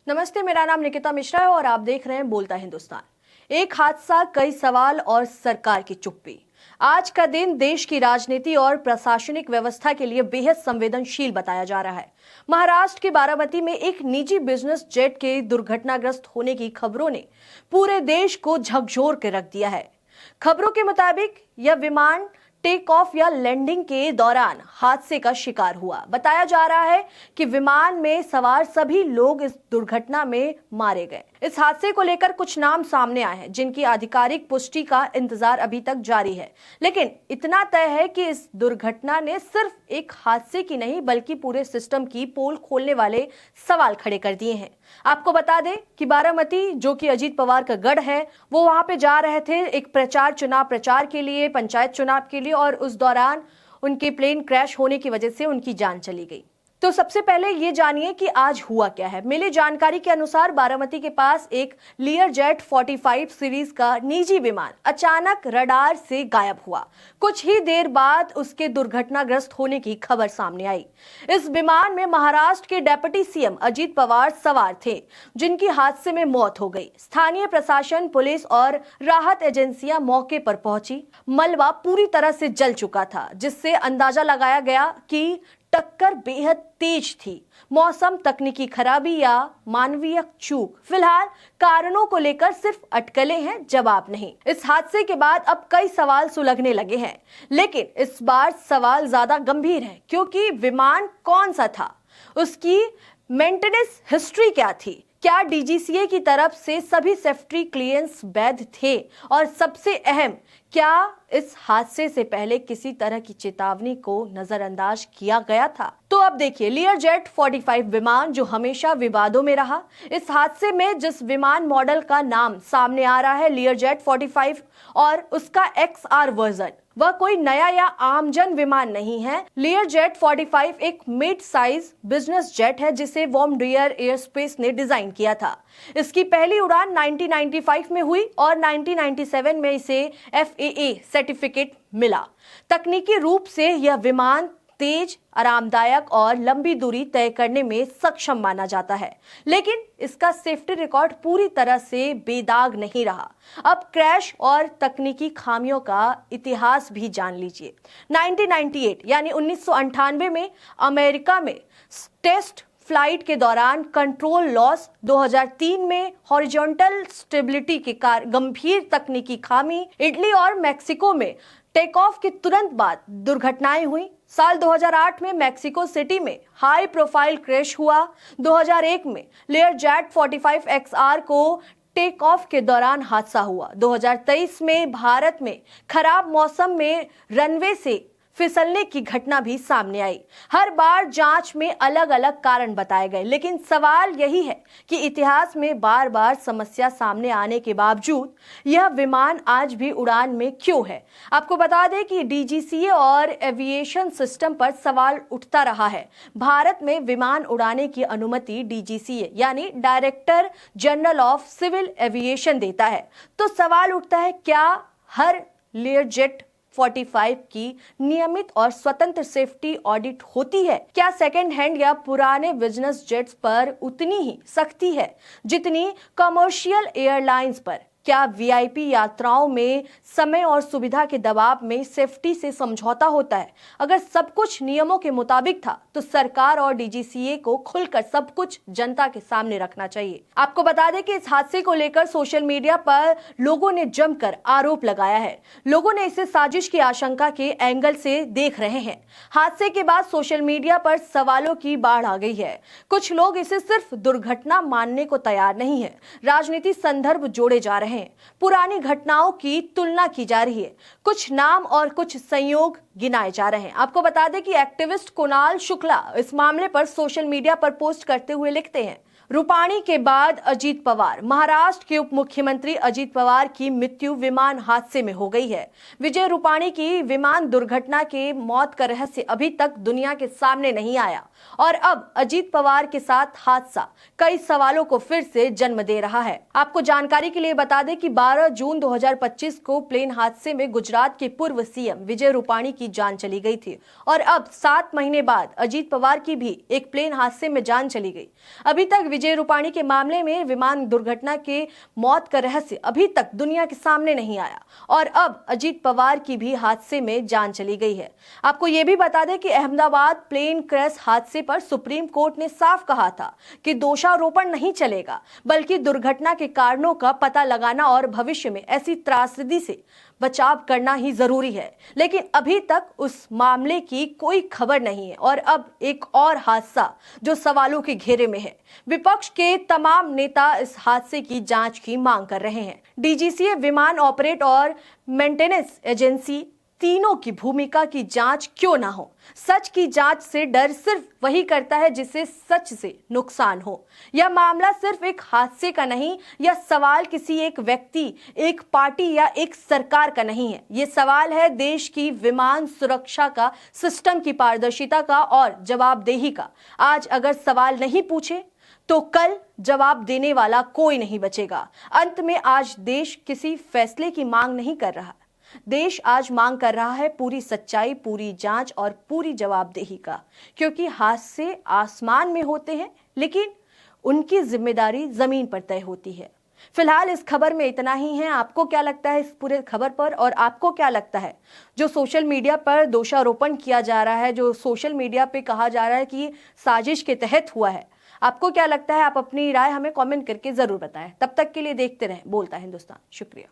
नमस्ते, मेरा नाम निकिता मिश्रा है और आप देख रहे हैं बोलता हिंदुस्तान। एक हादसा, कई सवाल और सरकार की चुप्पी। आज का दिन देश की राजनीति और प्रशासनिक व्यवस्था के लिए बेहद संवेदनशील बताया जा रहा है। महाराष्ट्र के बारामती में एक निजी बिजनेस जेट के दुर्घटनाग्रस्त होने की खबरों ने पूरे देश को झकझोर के रख दिया है। खबरों के मुताबिक यह विमान टेक ऑफ या लैंडिंग के दौरान हादसे का शिकार हुआ। बताया जा रहा है कि विमान में सवार सभी लोग इस दुर्घटना में मारे गए। इस हादसे को लेकर कुछ नाम सामने आए हैं जिनकी आधिकारिक पुष्टि का इंतजार अभी तक जारी है, लेकिन इतना तय है कि इस दुर्घटना ने सिर्फ एक हादसे की नहीं बल्कि पूरे सिस्टम की पोल खोलने वाले सवाल खड़े कर दिए हैं। आपको बता दें कि बारामती, जो कि अजीत पवार का गढ़ है, वो वहां पे जा रहे थे एक चुनाव प्रचार के लिए, पंचायत चुनाव के लिए, और उस दौरान उनके प्लेन क्रैश होने की वजह से उनकी जान चली गई। तो सबसे पहले ये जानिए कि आज हुआ क्या है। मिली जानकारी के अनुसार बारामती के पास एक लीयरजेट 45 सीरीज का निजी विमान अचानक रडार से गायब हुआ। कुछ ही देर बाद उसके दुर्घटनाग्रस्त होने की खबर सामने आई। इस विमान में महाराष्ट्र के डेप्यूटी सीएम अजीत पवार सवार थे, जिनकी हादसे में मौत हो गई। स्थानीय प्रशासन, पुलिस और राहत एजेंसियां मौके पर पहुंची। मलबा पूरी तरह से जल चुका था, जिससे अंदाजा लगाया गया कि टक्कर बेहद तेज थी। मौसम, तकनीकी खराबी या मानवीय चूक, फिलहाल कारणों को लेकर सिर्फ अटकलें हैं, जवाब नहीं। इस हादसे के बाद अब कई सवाल सुलगने लगे हैं, लेकिन इस बार सवाल ज्यादा गंभीर है, क्योंकि विमान कौन सा था, उसकी मेंटेनेंस हिस्ट्री क्या थी, क्या डीजीसीए की तरफ से सभी सेफ्टी क्लियरेंस वैध थे, और सबसे अहम, क्या इस हादसे से पहले किसी तरह की चेतावनी को नजरअंदाज किया गया था। तो अब देखिए, लीयरजेट 45 विमान जो हमेशा विवादों में रहा, इस हादसे में जिस विमान मॉडल का नाम सामने आ रहा है लीयरजेट 45 और उसका XR वर्जन, वह कोई नया या आमजन विमान नहीं है। लीयरजेट 45 एक मिड साइज बिजनेस जेट है जिसे वॉम्बडियर एयरस्पेस ने डिजाइन किया था। इसकी पहली उड़ान 1995 में हुई और 1997 में इसे FAA सर्टिफिकेट मिला। तकनीकी रूप से यह विमान तेज, आरामदायक और लंबी दूरी तय करने में सक्षम माना जाता है, लेकिन इसका सेफ्टी रिकॉर्ड पूरी तरह से बेदाग नहीं रहा। अब क्रैश और तकनीकी खामियों का इतिहास भी जान लीजिए। 1998 यानी 1998 में अमेरिका में टेस्ट फ्लाइट के दौरान कंट्रोल लॉस, 2003 में हॉरिजॉन्टल स्टेबिलिटी के कारण गंभीर तकनीकी खामी, इटली और मैक्सिको में टेक ऑफ के तुरंत बाद दुर्घटनाएं हुई। साल 2008 में मैक्सिको सिटी में हाई प्रोफाइल क्रैश हुआ। 2001 में लीयरजेट 45 XR को टेक ऑफ के दौरान हादसा हुआ। 2023 में भारत में खराब मौसम में रनवे से फिसलने की घटना भी सामने आई। हर बार जांच में अलग अलग कारण बताए गए, लेकिन सवाल यही है कि इतिहास में बार बार समस्या सामने आने के बावजूद यह विमान आज भी उड़ान में क्यों है। आपको बता दें कि डीजीसीए और एविएशन सिस्टम पर सवाल उठता रहा है। भारत में विमान उड़ाने की अनुमति डीजीसीए यानी director general of civil aviation देता है। तो सवाल उठता है, क्या हर लीयरजेट 45 की नियमित और स्वतंत्र सेफ्टी ऑडिट होती है? क्या सेकेंड हैंड या पुराने बिजनेस जेट्स पर उतनी ही सख्ती है जितनी कमर्शियल एयरलाइंस पर? क्या वीआईपी यात्राओं में समय और सुविधा के दबाव में सेफ्टी से समझौता होता है? अगर सब कुछ नियमों के मुताबिक था तो सरकार और डीजीसीए को खुलकर सब कुछ जनता के सामने रखना चाहिए। आपको बता दें कि इस हादसे को लेकर सोशल मीडिया पर लोगों ने जमकर आरोप लगाया है। लोगों ने इसे साजिश की आशंका के एंगल से देख रहे हैं। हादसे के बाद सोशल मीडिया पर सवालों की बाढ़ आ गई है। कुछ लोग इसे सिर्फ दुर्घटना मानने को तैयार नहीं है, राजनीति संदर्भ जोड़े जा रहे हैं, पुरानी घटनाओं की तुलना की जा रही है, कुछ नाम और कुछ संयोग गिनाए जा रहे हैं। आपको बता दें कि एक्टिविस्ट कुणाल शुक्ला इस मामले पर सोशल मीडिया पर पोस्ट करते हुए लिखते हैं, रूपाणी के बाद अजीत पवार। महाराष्ट्र के उप मुख्यमंत्री अजीत पवार की मृत्यु विमान हादसे में हो गई है। विजय रूपाणी की विमान दुर्घटना के मौत का रहस्य अभी तक दुनिया के सामने नहीं आया और अब अजीत पवार के साथ हादसा कई सवालों को फिर से जन्म दे रहा है। आपको जानकारी के लिए बता दें कि 12 जून 2025 को प्लेन हादसे में गुजरात के पूर्व सीएम विजय रूपाणी की जान चली गई थी और अब 7 महीने बाद अजीत पवार की भी एक प्लेन हादसे में जान चली गई। अभी तक विजय रूपाणी के मामले में विमान दुर्घटना के मौत का रहस्य अभी तक दुनिया के सामने नहीं आया और अब अजीत पवार की भी हादसे में जान चली गई है। आपको ये भी बता दें कि अहमदाबाद प्लेन क्रैश हादसे पर सुप्रीम कोर्ट ने साफ कहा था कि दोषारोपण नहीं चलेगा, बल्कि दुर्घटना के कारणों का पता लगाना और भविष्य में ऐसी त्रासदी से बचाव करना ही जरूरी है। लेकिन अभी तक उस मामले की कोई खबर नहीं है और अब एक और हादसा जो सवालों के घेरे में है। विपक्ष के तमाम नेता इस हादसे की जांच की मांग कर रहे हैं। डीजीसीए, विमान ऑपरेट और मेंटेनेंस एजेंसी तीनों की भूमिका की जांच क्यों ना हो। सच की जांच से डर सिर्फ वही करता है जिससे सच से नुकसान हो। यह मामला सिर्फ एक हादसे का नहीं, यह सवाल किसी एक व्यक्ति, एक पार्टी या एक सरकार का नहीं है। यह सवाल है देश की विमान सुरक्षा का, सिस्टम की पारदर्शिता का और जवाबदेही का। आज अगर सवाल नहीं पूछे तो कल जवाब देने वाला कोई नहीं बचेगा। अंत में आज देश किसी फैसले की मांग नहीं कर रहा। देश आज मांग कर रहा है पूरी सच्चाई, पूरी जांच और पूरी जवाबदेही का, क्योंकि हादसे आसमान में होते हैं लेकिन उनकी जिम्मेदारी जमीन पर तय होती है। फिलहाल इस खबर में इतना ही है। आपको क्या लगता है इस पूरे खबर पर, और आपको क्या लगता है जो सोशल मीडिया पर दोषारोपण किया जा रहा है, जो सोशल मीडिया पे कहा जा रहा है कि साजिश के तहत हुआ है, आपको क्या लगता है? आप अपनी राय हमें कमेंट करके जरूर बताएं। तब तक के लिए देखते रहें बोलता हिंदुस्तान। शुक्रिया।